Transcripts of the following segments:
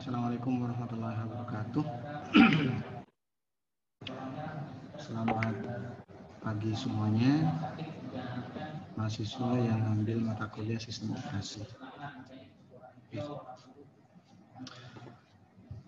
Assalamualaikum warahmatullahi wabarakatuh. Selamat pagi semuanya, mahasiswa yang ambil mata kuliah sistem operasi.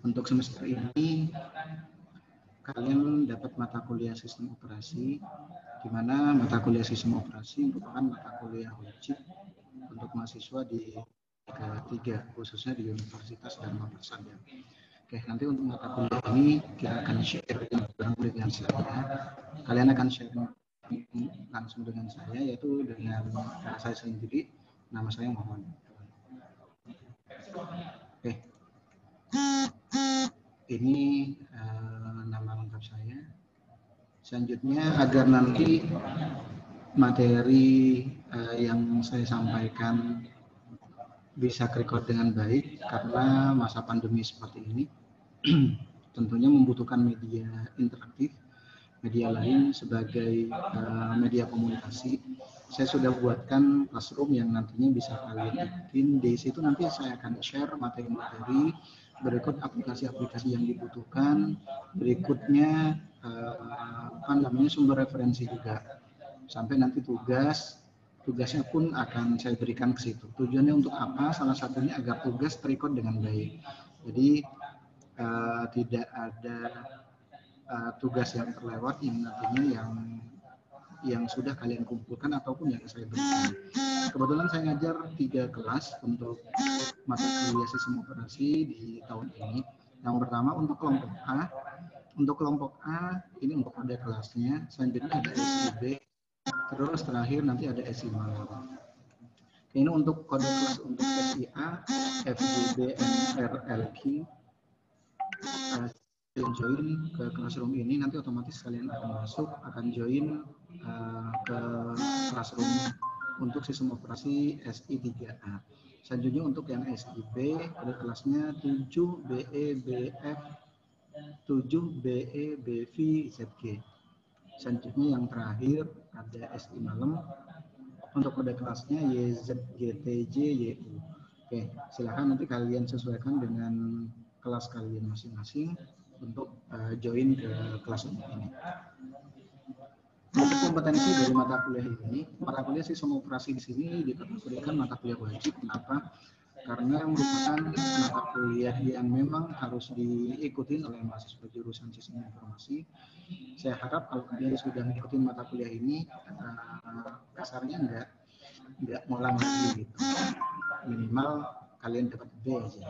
Untuk semester ini, kalian dapat mata kuliah sistem operasi, di mana mata kuliah sistem operasi merupakan mata kuliah wajib untuk mahasiswa di ketiga, khususnya di universitas dan madrasah. Oke, nanti untuk mata kuliah ini kita akan share dengan saya. Kalian akan share langsung dengan saya, yaitu dengan saya sendiri. Nama saya Muhammad. Oke, ini nama lengkap saya. Selanjutnya, agar nanti materi yang saya sampaikan bisa record dengan baik, karena masa pandemi seperti ini tentunya membutuhkan media interaktif, media lain sebagai media komunikasi. Saya sudah buatkan classroom yang nantinya bisa kalian ikutin. Di situ nanti saya akan share materi-materi, berikut aplikasi-aplikasi yang dibutuhkan, berikutnya sumber referensi juga, sampai nanti tugasnya pun akan saya berikan ke situ. Tujuannya untuk apa? Salah satunya agar tugas terrecord dengan baik. Jadi tidak ada tugas yang terlewat yang nantinya yang sudah kalian kumpulkan ataupun yang saya berikan. Kebetulan saya ngajar 3 kelas untuk mata kuliah sistem operasi di tahun ini. Yang pertama untuk kelompok A. Untuk kelompok A ini untuk ada kelasnya. Selanjutnya ada SIB. Terus terakhir nanti ada SI malam. Ini untuk kode kelas untuk SIA, FGB, MRLQ. Kalian join ke classroom ini, nanti otomatis kalian akan masuk, akan join ke classroom untuk sistem operasi SI3A. Selanjutnya untuk yang SIB, kode kelasnya 7BEBF, 7BEBVZG. Selanjutnya yang terakhir ada SI malam, untuk kode kelasnya YZGTJYU. Oke, silakan nanti kalian sesuaikan dengan kelas kalian masing-masing untuk join ke kelas ini. Untuk kompetensi dari mata kuliah ini, mata kuliah sistem operasi di sini dikategorikan mata kuliah wajib. Kenapa? Karena merupakan mata kuliah yang memang harus diikuti oleh mahasiswa jurusan sistem informasi. Saya harap kalau kalian sudah mengikuti mata kuliah ini, kasarnya nggak ngulang lagi gitu. Minimal kalian dapat B aja.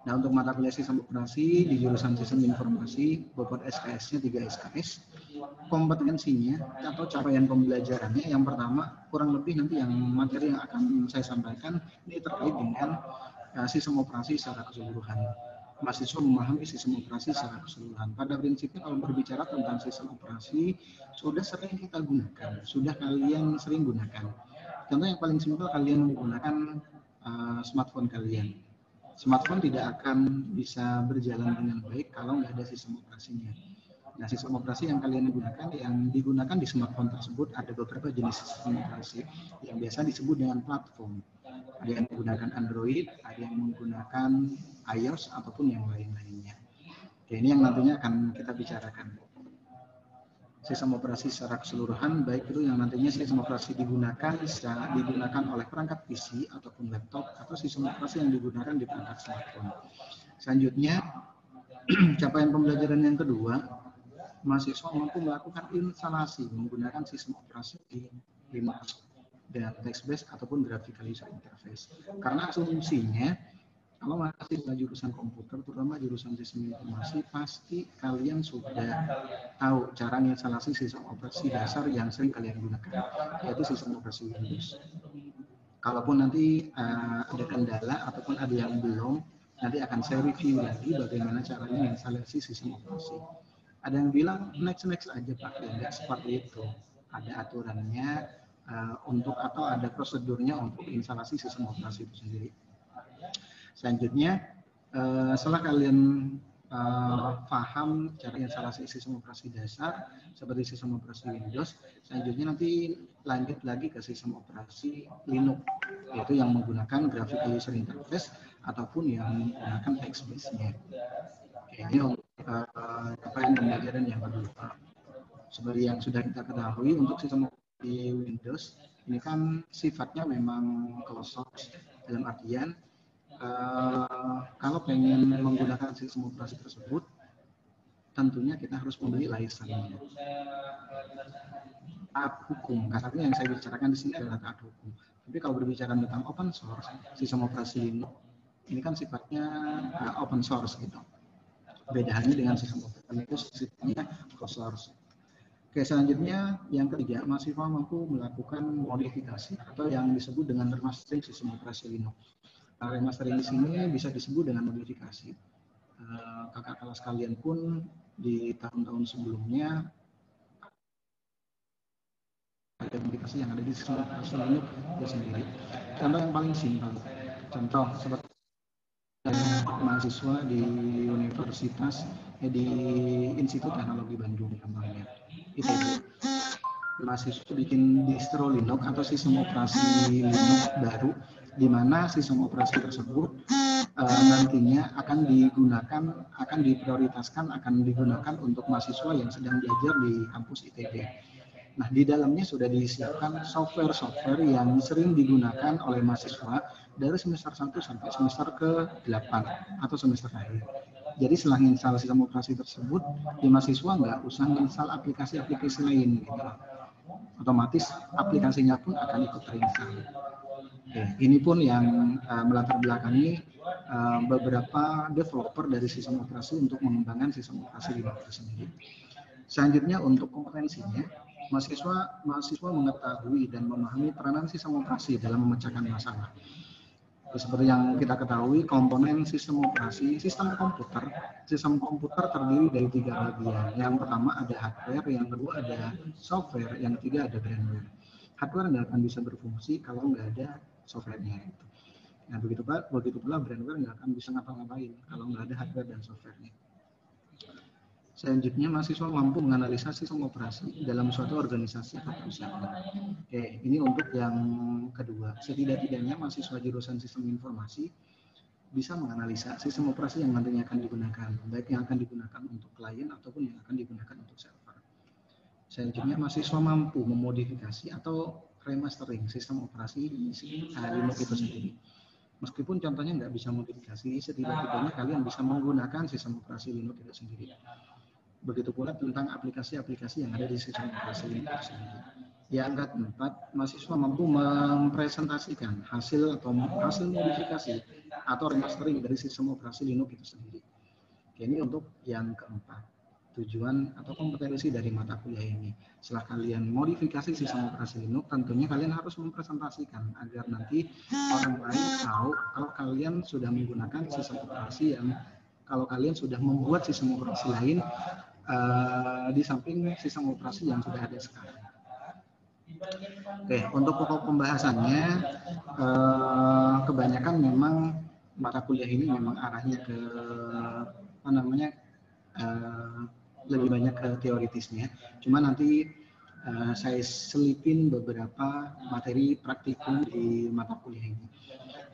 Nah, untuk mata kuliah sistem operasi di jurusan sistem informasi, bobot SKS-nya 3 SKS. Kompetensinya atau capaian pembelajarannya, yang pertama kurang lebih nanti yang materi yang akan saya sampaikan ini terkait dengan sistem operasi secara keseluruhan. Mahasiswa memahami sistem operasi secara keseluruhan. Pada prinsipnya kalau berbicara tentang sistem operasi sudah sering kita gunakan, sudah kalian sering gunakan. Contoh yang paling simpel, kalian menggunakan smartphone kalian. Smartphone tidak akan bisa berjalan dengan baik kalau nggak ada sistem operasinya. Nah, sistem operasi yang kalian gunakan, yang digunakan di smartphone tersebut ada beberapa jenis sistem operasi yang biasa disebut dengan platform. Ada yang menggunakan Android, ada yang menggunakan iOS ataupun yang lain-lainnya. Oke, ini yang nantinya akan kita bicarakan. Sistem operasi secara keseluruhan, baik itu yang nantinya sistem operasi digunakan oleh perangkat PC ataupun laptop, atau sistem operasi yang digunakan di perangkat smartphone. Selanjutnya, capaian pembelajaran yang kedua, mahasiswa mampu melakukan instalasi menggunakan sistem operasi di Linux dan text-based ataupun graphical user interface. Karena asumsinya, kalau mahasiswa jurusan komputer, terutama jurusan sistem informasi, pasti kalian sudah tahu cara instalasi sistem operasi dasar yang sering kalian gunakan, yaitu sistem operasi Windows. Kalaupun nanti ada kendala ataupun ada yang belum, nanti akan saya review lagi bagaimana caranya instalasi sistem operasi. Ada yang bilang next aja Pak, ya nggak seperti itu. Ada aturannya atau ada prosedurnya untuk instalasi sistem operasi itu sendiri. Selanjutnya, setelah kalian paham cara instalasi sistem operasi dasar seperti sistem operasi Windows. Selanjutnya nanti lanjut lagi ke sistem operasi Linux, yaitu yang menggunakan graphical user interface ataupun yang menggunakan text base-nya. Ini untuk pembelajaran yang kedua. Seperti yang sudah kita ketahui, untuk sistem operasi Windows ini kan sifatnya memang closed source, dalam artian kalau pengen menggunakan sistem operasi tersebut, tentunya kita harus membeli license-nya. Taat hukum, kasarnya yang saya bicarakan di sini adalah taat hukum. Tapi kalau berbicara tentang open source, sistem operasi Linux ini kan sifatnya open source gitu. Bedanya dengan sistem operasi Linux sifatnya closed source. Oke, selanjutnya yang ketiga, mahasiswa mampu melakukan modifikasi atau yang disebut dengan remastering sistem operasi Linux. Remastering di sini bisa disebut dengan modifikasi. Kakak kelas kalian pun di tahun-tahun sebelumnya ada modifikasi yang ada di sistem operasi Linux itu sendiri. Contoh yang paling simpel, contoh seperti mahasiswa di universitas di Institut Teknologi Bandung namanya ITB. Mahasiswa bikin distro Linux atau sistem operasi Linux baru, di mana sistem operasi tersebut nantinya akan diprioritaskan, akan digunakan untuk mahasiswa yang sedang belajar di kampus ITB. Nah, di dalamnya sudah disiapkan software-software yang sering digunakan oleh mahasiswa dari semester 1 sampai semester ke-8 atau semester akhir. Jadi setelah install sistem operasi tersebut, di mahasiswa nggak usah install aplikasi-aplikasi lain. Gitu. Otomatis aplikasinya pun akan ikut terinstall. Ini pun yang melatar belakangi beberapa developer dari sistem operasi untuk mengembangkan sistem operasi Linux sendiri. Selanjutnya untuk kompetensinya, mahasiswa mengetahui dan memahami peranan sistem operasi dalam memecahkan masalah. Seperti yang kita ketahui, komponen sistem operasi, sistem komputer terdiri dari 3 bagian. Yang pertama ada hardware, yang kedua ada software, yang ketiga ada firmware. Hardware nggak akan bisa berfungsi kalau nggak ada software-nya. Nah, begitu pula firmware nggak akan bisa ngapa-ngapain kalau nggak ada hardware dan software-nya. Selanjutnya, mahasiswa mampu menganalisa sistem operasi dalam suatu organisasi atau perusahaan. Oke, ini untuk yang kedua. Setidak-tidaknya mahasiswa jurusan sistem informasi bisa menganalisa sistem operasi yang nantinya akan digunakan, baik yang akan digunakan untuk klien ataupun yang akan digunakan untuk server. Selanjutnya, mahasiswa mampu memodifikasi atau remastering sistem operasi Linux itu sendiri. Meskipun contohnya nggak bisa modifikasi, setidak-tidaknya kalian bisa menggunakan sistem operasi Linux itu sendiri. Begitu pula tentang aplikasi-aplikasi yang ada di sistem operasi Linux itu sendiri. Yang keempat, mahasiswa mampu mempresentasikan hasil modifikasi atau remastering dari sistem operasi Linux itu sendiri. Ini untuk yang keempat, tujuan atau kompetensi dari mata kuliah ini. Setelah kalian modifikasi sistem operasi Linux, tentunya kalian harus mempresentasikan agar nanti orang lain tahu kalau kalian sudah menggunakan sistem operasi kalau kalian sudah membuat sistem operasi lain di samping sistem operasi yang sudah ada sekarang. Oke, untuk pokok pembahasannya, kebanyakan memang mata kuliah ini memang arahnya ke lebih banyak ke teoritisnya. Cuma nanti saya selipin beberapa materi praktikum di mata kuliah ini.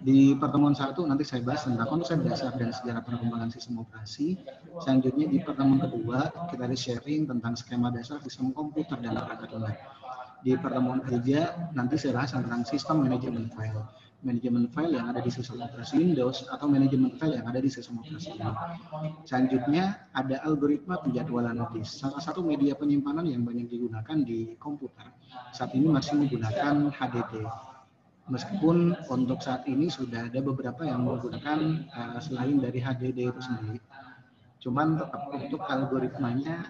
Di pertemuan 1 nanti saya bahas tentang konsep dasar dan sejarah perkembangan sistem operasi. Selanjutnya di pertemuan kedua kita sharing tentang skema dasar sistem komputer dan perangkat lunak. Di pertemuan ketiga nanti saya bahas tentang sistem manajemen file yang ada di sistem operasi Windows atau manajemen file yang ada di sistem operasi Linux. Selanjutnya ada algoritma penjadwalan disk. Salah satu media penyimpanan yang banyak digunakan di komputer saat ini masih menggunakan HDD. Meskipun untuk saat ini sudah ada beberapa yang menggunakan selain dari HDD itu sendiri. Cuman tetap untuk algoritmanya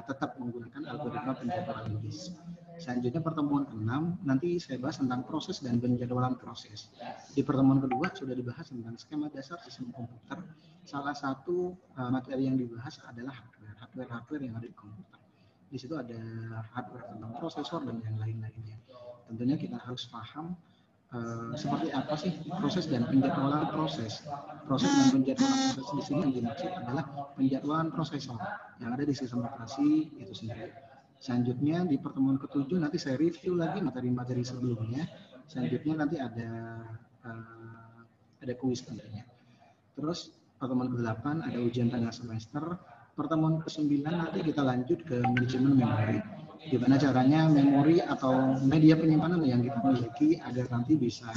tetap menggunakan algoritma penjadwalan disk. Selanjutnya pertemuan ke-6 nanti saya bahas tentang proses dan penjadwalan proses. Di pertemuan kedua sudah dibahas tentang skema dasar sistem komputer. Salah satu materi yang dibahas adalah hardware yang ada di komputer. Di situ ada hardware tentang prosesor dan yang lain-lainnya. Tentunya kita harus paham seperti apa sih proses dan penjadwalan proses. Proses dan penjadwalan proses di sini yang dimaksud adalah penjadwalan prosesor yang ada di sistem operasi itu sendiri. Selanjutnya di pertemuan ke-7 nanti saya review lagi materi-materi sebelumnya. Selanjutnya nanti ada kuis tentunya. Terus pertemuan ke-8 ada ujian tengah semester. Pertemuan ke-9 nanti kita lanjut ke manajemen memori. Gimana caranya memori atau media penyimpanan yang kita miliki agar nanti bisa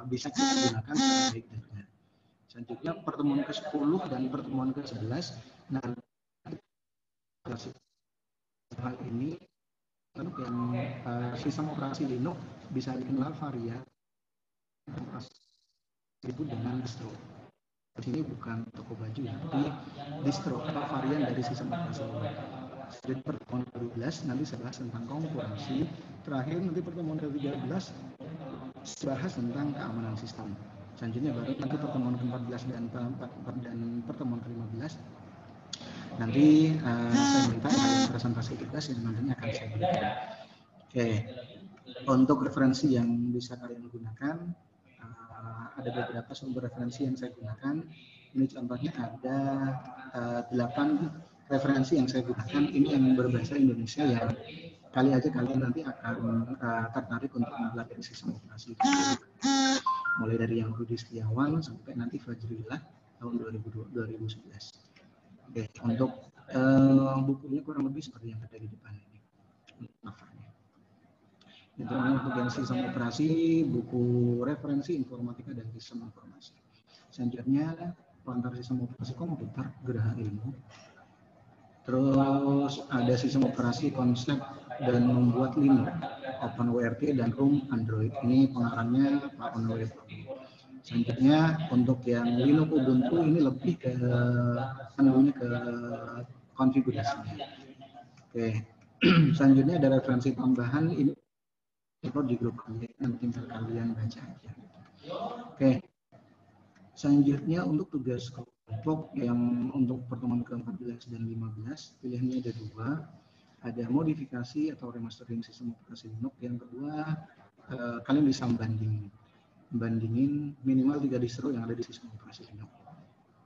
kita gunakan secara baik dan benar. Selanjutnya pertemuan ke-10 dan pertemuan ke-11 nanti hal ini yang sistem operasi Linux bisa dikenal varian disebut dengan distro. Di sini bukan toko baju ya, tapi distro atau varian dari sistem operasi Linux. Jadi pertemuan ke-12 nanti saya bahas tentang konkurrensi. Terakhir nanti pertemuan ke-13 bahas tentang keamanan sistem. Selanjutnya baru nanti pertemuan ke-14 dan pertemuan ke-15 nanti saya minta kalian presentasi tugas yang nantinya akan saya berikan. Oke, untuk referensi yang bisa kalian gunakan ada beberapa sumber referensi yang saya gunakan. Ini contohnya ada 8 referensi yang saya gunakan. Ini yang berbahasa Indonesia yang kali aja kalian nanti akan tertarik untuk mempelajari sistem operasi. Mulai dari yang Rudi Setiawan sampai nanti Fajrillah tahun 2011. Oke, untuk bukunya kurang lebih seperti yang ada di depan ini. Covernya. Itu untuk yang sistem operasi, buku referensi informatika dan sistem informasi. Selanjutnya pengantar sistem operasi komputer Geraha Ilmu. Terus ada sistem operasi konsep dan membuat Linux, OpenWRT dan ROM Android. Ini pengarangnya Pak Onowir. Selanjutnya untuk yang Linux Ubuntu ini lebih ke konfigurasinya. Oke. Selanjutnya ada referensi tambahan ini di grup kalian, nanti kalian baca aja. Oke. Selanjutnya untuk tugas kelompok yang untuk pertemuan ke-14 dan 15 pilihannya ada 2, ada modifikasi atau remastering sistem operasi Linux. Yang kedua kalian bisa bandingin minimal 3 distro yang ada di sistem operasi Linux,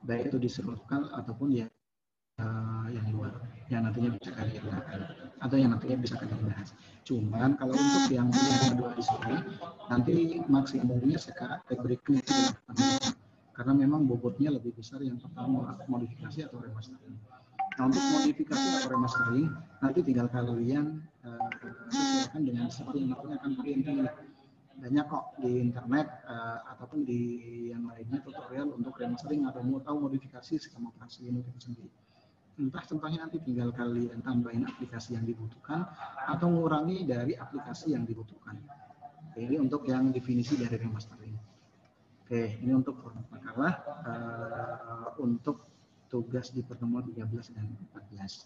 baik itu distro lokal ataupun yang luar yang nantinya bisa kalian gunakan atau yang nantinya bisa kalian bahas. Cuman kalau untuk yang pilihan kedua di sini nanti maksimumnya sekarang berikutnya karena memang bobotnya lebih besar yang pertama modifikasi atau remastering. Nah, untuk modifikasi atau remastering nanti tinggal kalian sesuaikan dengan seperti yang nantinya akan kalian pilih. Banyak kok di internet ataupun di yang lainnya tutorial untuk remastering atau modifikasi sistem operasi Linux itu sendiri. Entah contohnya nanti tinggal kalian tambahin aplikasi yang dibutuhkan atau mengurangi dari aplikasi yang dibutuhkan. Ini untuk yang definisi dari remastering. Oke, ini untuk format makalah untuk tugas di pertemuan 13 dan 14.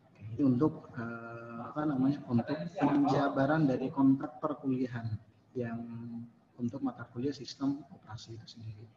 Oke, ini untuk untuk penjabaran dari kontrak perkuliahan yang untuk mata kuliah sistem operasi itu sendiri.